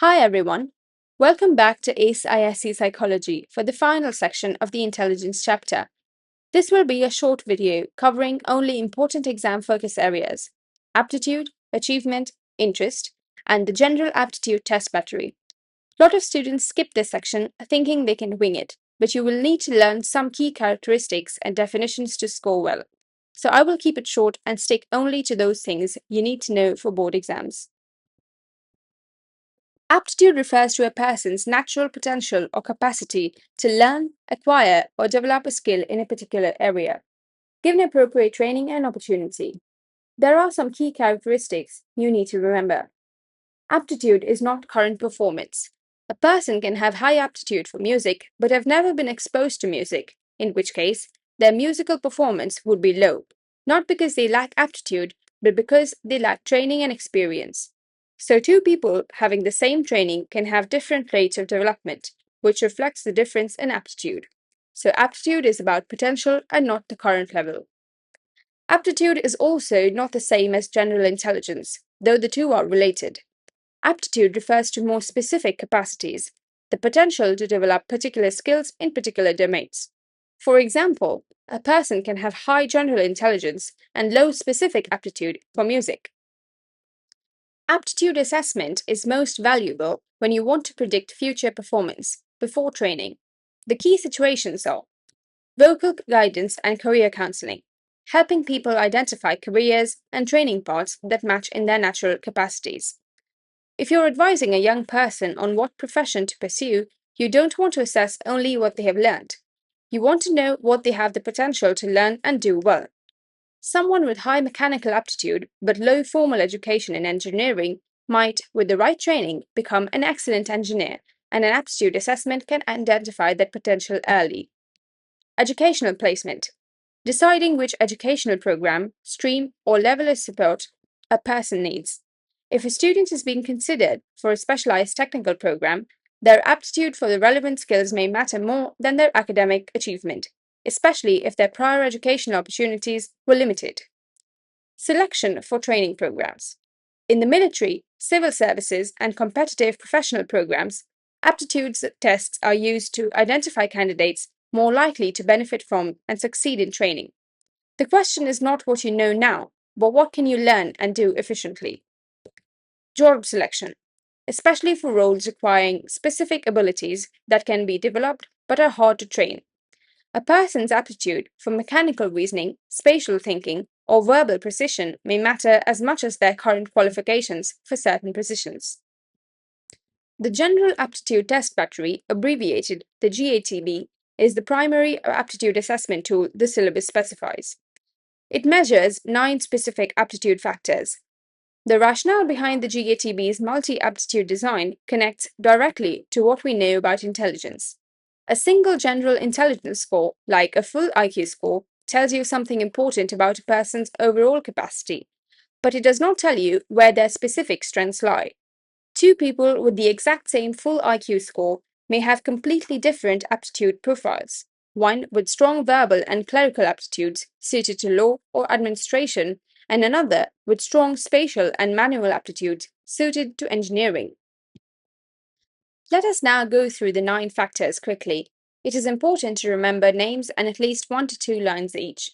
Hi everyone. Welcome back to ACE ISC Psychology for the final section of the Intelligence chapter. This will be a short video covering only important exam focus areas: aptitude, achievement, interest, and the general aptitude test battery. A lot of students skip this section thinking they can wing it, but you will need to learn some key characteristics and definitions to score well. So I will keep it short and stick only to those things you need to know for board exams. Aptitude refers to a person's natural potential or capacity to learn, acquire, or develop a skill in a particular area, given appropriate training and opportunity. There are some key characteristics you need to remember. Aptitude is not current performance. A person can have high aptitude for music but have never been exposed to music, in which case their musical performance would be low, not because they lack aptitude, but because they lack training and experience. So, two people having the same training can have different rates of development, which reflects the difference in aptitude. So, aptitude is about potential and not the current level. Aptitude is also not the same as general intelligence, though the two are related. Aptitude refers to more specific capacities, the potential to develop particular skills in particular domains. For example, a person can have high general intelligence and low specific aptitude for music. Aptitude assessment is most valuable when you want to predict future performance before training. The key situations are vocal guidance and career counseling, helping people identify careers and training paths that match in their natural capacities. If you're advising a young person on what profession to pursue, you don't want to assess only what they have learned. You want to know what they have the potential to learn and do well. Someone with high mechanical aptitude but low formal education in engineering might, with the right training, become an excellent engineer, and an aptitude assessment can identify that potential early. Educational placement. Deciding which educational program, stream, or level of support a person needs. If a student is being considered for a specialized technical program, their aptitude for the relevant skills may matter more than their academic achievement, especially if their prior educational opportunities were limited. Selection for training programs. In the military, civil services, and competitive professional programs, aptitude tests are used to identify candidates more likely to benefit from and succeed in training. The question is not what you know now, but what can you learn and do efficiently. Job selection, especially for roles requiring specific abilities that can be developed but are hard to train. A person's aptitude for mechanical reasoning, spatial thinking, or verbal precision may matter as much as their current qualifications for certain positions. The General Aptitude Test Battery, abbreviated the GATB, is the primary aptitude assessment tool the syllabus specifies. It measures 9 specific aptitude factors. The rationale behind the GATB's multi-aptitude design connects directly to what we know about intelligence. A single general intelligence score, like a full IQ score, tells you something important about a person's overall capacity, but it does not tell you where their specific strengths lie. Two people with the exact same full IQ score may have completely different aptitude profiles. One with strong verbal and clerical aptitudes suited to law or administration, and another with strong spatial and manual aptitudes suited to engineering. Let us now go through the 9 factors quickly. It is important to remember names and at least 1 to 2 lines each.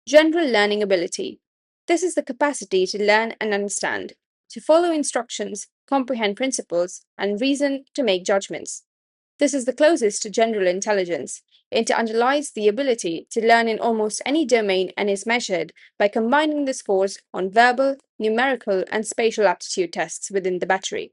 General learning ability. This is the capacity to learn and understand, to follow instructions, comprehend principles, and reason to make judgments. This is the closest to general intelligence. It underlies the ability to learn in almost any domain and is measured by combining the scores on verbal, numerical, and spatial aptitude tests within the battery.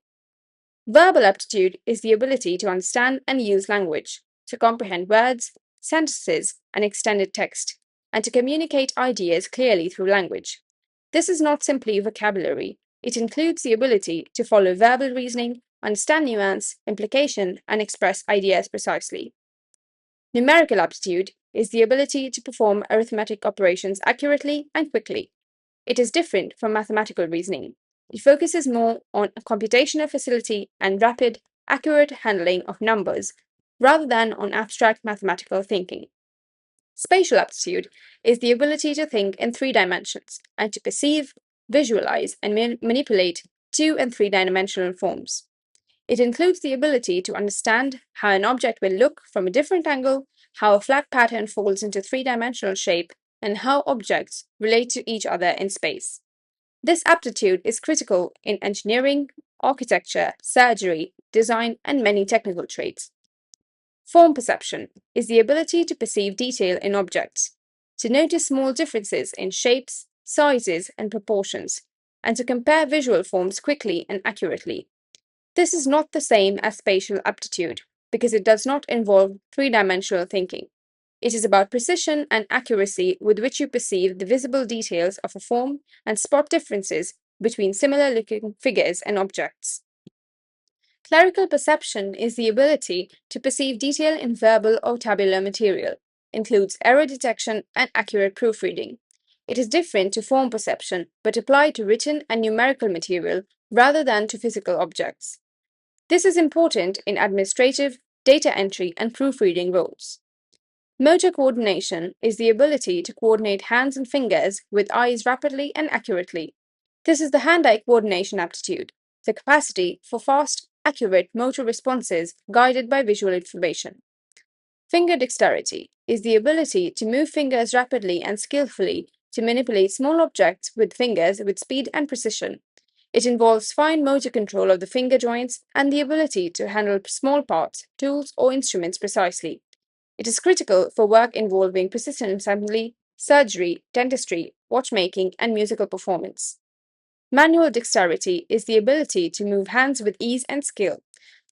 Verbal aptitude is the ability to understand and use language, to comprehend words, sentences, and extended text, and to communicate ideas clearly through language. This is not simply vocabulary, it includes the ability to follow verbal reasoning, understand nuance, implication, and express ideas precisely. Numerical aptitude is the ability to perform arithmetic operations accurately and quickly. It is different from mathematical reasoning. It focuses more on computational facility and rapid, accurate handling of numbers rather than on abstract mathematical thinking. Spatial aptitude is the ability to think in 3 dimensions and to perceive, visualize, and manipulate 2 and 3 dimensional forms. It includes the ability to understand how an object will look from a different angle, how a flat pattern folds into three-dimensional shape, and how objects relate to each other in space. This aptitude is critical in engineering, architecture, surgery, design, and many technical trades. Form perception is the ability to perceive detail in objects, to notice small differences in shapes, sizes, and proportions, and to compare visual forms quickly and accurately. This is not the same as spatial aptitude because it does not involve three-dimensional thinking. It is about precision and accuracy with which you perceive the visible details of a form and spot differences between similar-looking figures and objects. Clerical perception is the ability to perceive detail in verbal or tabular material, includes error detection and accurate proofreading. It is different to form perception, but applied to written and numerical material rather than to physical objects. This is important in administrative, data entry, and proofreading roles. Motor coordination is the ability to coordinate hands and fingers with eyes rapidly and accurately. This is the hand-eye coordination aptitude, the capacity for fast, accurate motor responses guided by visual information. Finger dexterity is the ability to move fingers rapidly and skillfully to manipulate small objects with fingers with speed and precision. It involves fine motor control of the finger joints and the ability to handle small parts, tools, or instruments precisely. It is critical for work involving precision assembly, surgery, dentistry, watchmaking, and musical performance. Manual dexterity is the ability to move hands with ease and skill,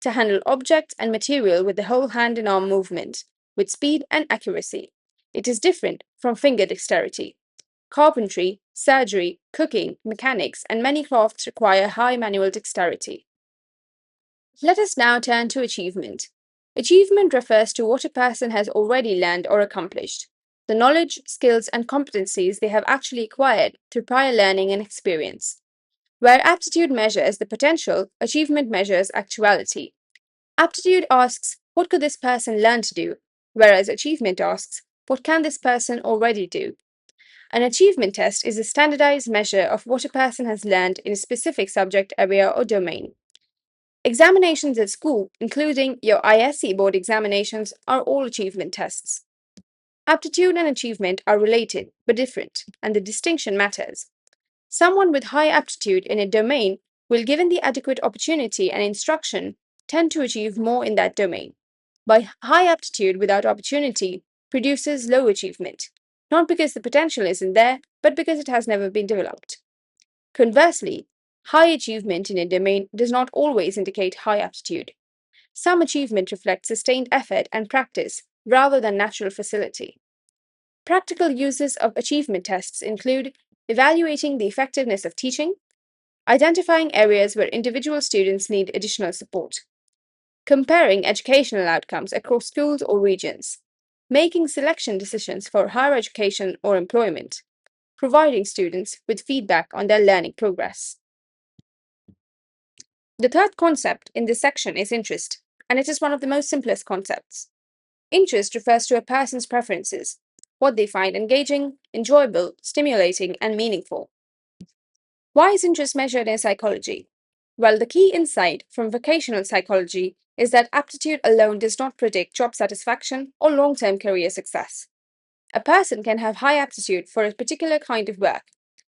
to handle objects and material with the whole hand and arm movement, with speed and accuracy. It is different from finger dexterity. Carpentry, surgery, cooking, mechanics, and many crafts require high manual dexterity. Let us now turn to achievement. Achievement refers to what a person has already learned or accomplished, the knowledge, skills, and competencies they have actually acquired through prior learning and experience. Where aptitude measures the potential, achievement measures actuality. Aptitude asks, what could this person learn to do? Whereas achievement asks, what can this person already do? An achievement test is a standardized measure of what a person has learned in a specific subject area or domain. Examinations at school, including your ISC board examinations, are all achievement tests. Aptitude and achievement are related but different, and the distinction matters. Someone with high aptitude in a domain will, given the adequate opportunity and instruction, tend to achieve more in that domain. But high aptitude without opportunity produces low achievement, not because the potential isn't there, but because it has never been developed. Conversely, high achievement in a domain does not always indicate high aptitude. Some achievement reflects sustained effort and practice rather than natural facility. Practical uses of achievement tests include evaluating the effectiveness of teaching, identifying areas where individual students need additional support, comparing educational outcomes across schools or regions, making selection decisions for higher education or employment, providing students with feedback on their learning progress. The third concept in this section is interest, and it is one of the most simplest concepts. Interest refers to a person's preferences, what they find engaging, enjoyable, stimulating, and meaningful. Why is interest measured in psychology? Well, the key insight from vocational psychology is that aptitude alone does not predict job satisfaction or long-term career success. A person can have high aptitude for a particular kind of work,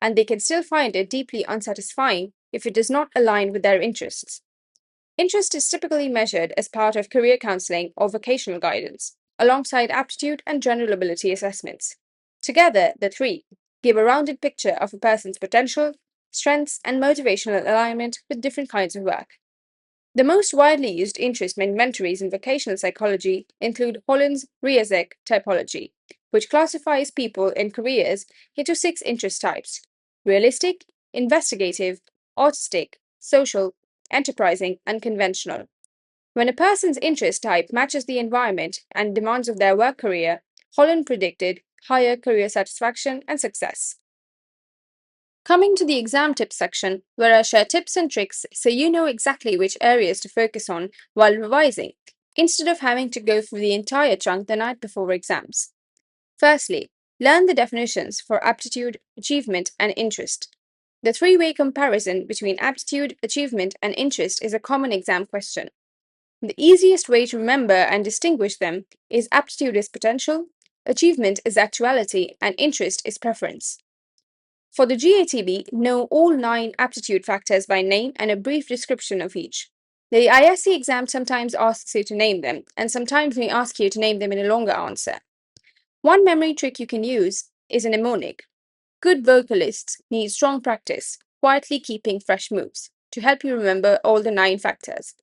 and they can still find it deeply unsatisfying if it does not align with their interests. Interest is typically measured as part of career counseling or vocational guidance, alongside aptitude and general ability assessments. Together, the three give a rounded picture of a person's potential, strengths, and motivational alignment with different kinds of work. The most widely used interest inventories in vocational psychology include Holland's Rieseck typology, which classifies people in careers into 6 interest types: realistic, investigative, artistic, social, enterprising, and conventional. When a person's interest type matches the environment and demands of their work career, Holland predicted higher career satisfaction and success. Coming to the exam tips section, where I share tips and tricks so you know exactly which areas to focus on while revising, instead of having to go through the entire chunk the night before exams. Firstly, learn the definitions for aptitude, achievement, and interest. The three-way comparison between aptitude, achievement, and interest is a common exam question. The easiest way to remember and distinguish them is aptitude is potential, achievement is actuality, and interest is preference. For the GATB, know all 9 aptitude factors by name and a brief description of each. The ISC exam sometimes asks you to name them, and sometimes may ask you to name them in a longer answer. One memory trick you can use is a mnemonic. Good vocalists need strong practice, quietly keeping fresh moves, to help you remember all the 9 factors.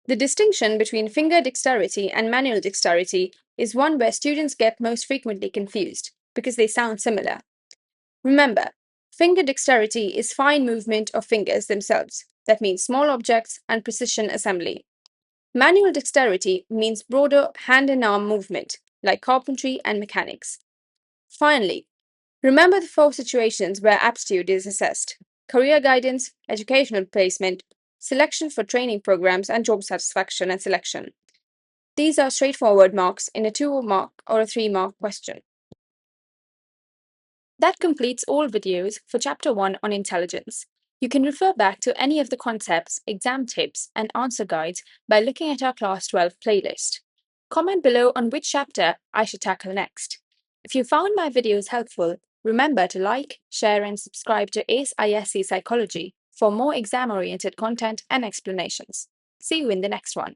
The distinction between finger dexterity and manual dexterity is one where students get most frequently confused because they sound similar. Remember, finger dexterity is fine movement of fingers themselves. That means small objects and precision assembly. Manual dexterity means broader hand and arm movement, like carpentry and mechanics. Finally, remember the 4 situations where aptitude is assessed: career guidance, educational placement, selection for training programs, and job satisfaction and selection. These are straightforward marks in a 2-mark or a 3-mark question. That completes all videos for Chapter 1 on intelligence. You can refer back to any of the concepts, exam tips, and answer guides by looking at our Class 12 playlist. Comment below on which chapter I should tackle next. If you found my videos helpful, remember to like, share, and subscribe to ACE ISC Psychology for more exam-oriented content and explanations. See you in the next one.